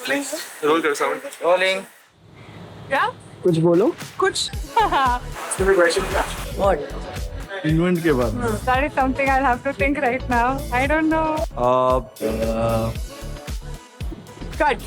please. Roll kar sound. Rolling. Yeah? कुछ बोलो. Kuch. Stupid question. What? Invent के बाद. That is something I'll have to think right now. I don't know. Cut.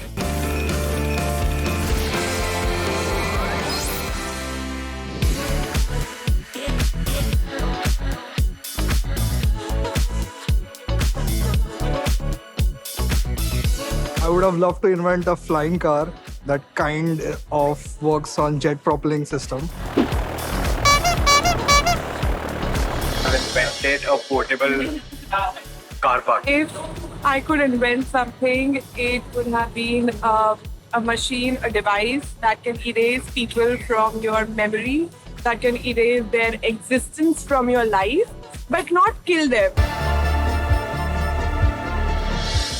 I would have loved to invent a flying car that kind of works on jet propelling system. I've invented a portable car park. If I could invent something, it would have been a machine, a device that can erase people from your memory, that can erase their existence from your life, but not kill them.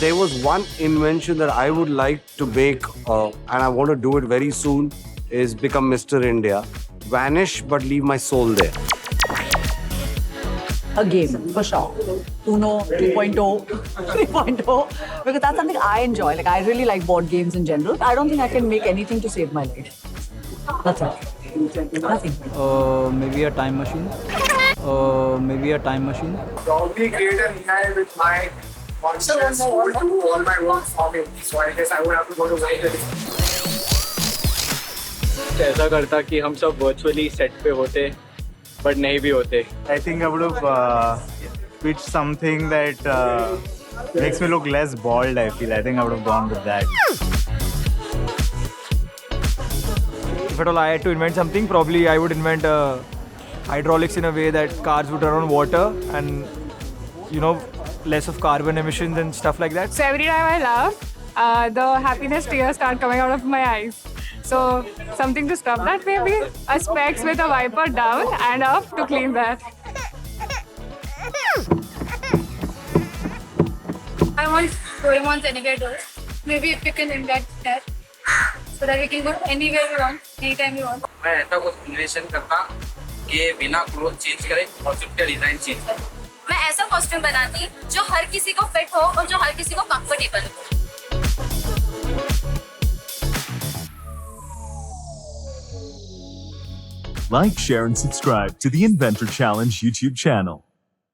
There was one invention that I would like to make, and I want to do it very soon, is become Mr. India. Vanish, but leave my soul there. A game, for sure. Uno, 2.0, 3.0. Because that's something I enjoy. Like, I really like board games in general. I don't think I can make anything to save my life. Nothing. Nothing. Maybe a time machine. Maybe a time machine. Probably create an AI with my conscious who would do all my work for me. So I guess I would have to go to work. ऐसा करता कि हम सब virtually set पे होते, but नहीं भी होते. I think I would have pitched something that makes me look less bald, I feel. I think I would have gone with that. If at all I had to invent something, probably I would invent hydraulics in a way that cars would run on water and, less of carbon emissions and stuff like that. So every time I laugh, the happiness tears start coming out of my eyes. So something to stop that, maybe a specs with a wiper down and up to clean that. I want Doraemon's anywhere doors. Maybe if you can invent that, so that we can go anywhere we want, anytime we want. मैं ऐसा कुछ invention करता कि बिना cloth change करे costume का design change करे. मैं ऐसा कॉस्ट्यूम बनाती जो हर किसी को फिट हो और जो हर किसी को कंफर्टेबल हो. Like, share, and subscribe to the Inventor Challenge YouTube channel.